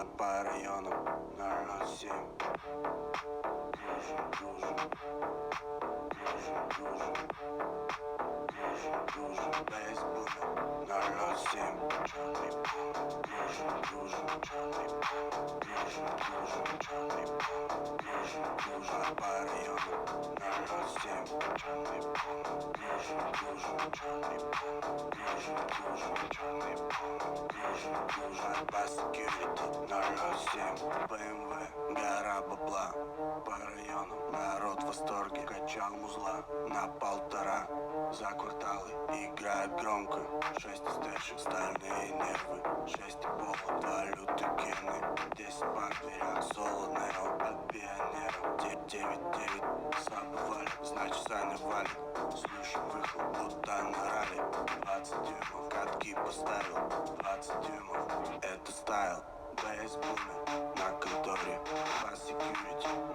по районам 007. Движем, дружим, движем, дружим, движем, дружим, бейсбумер 007. Черный бум, движем, дружим, черный бум, движем, дружим, черный бум, движем, дружим, по районам 007. Черный бум, движем, дружим, черный бум, движем, дружим, черный бум, движем, дружим, по security 007. БМВ, гора бабла, по районам народ в восторге. Качал музла на 1,5. За кварталы играет громко. 6 стэшек, стальные нервы. 6 пола, 2 лютых гены. 10 пар в дверях, соло нео от пионера. 9-9, сапы валят, значит Саня валит. Слушай выхлоп, будто на ралли. 20 дюймов, катки поставил. 20 дюймов, это стайл. Бейсбумер на конторе, по security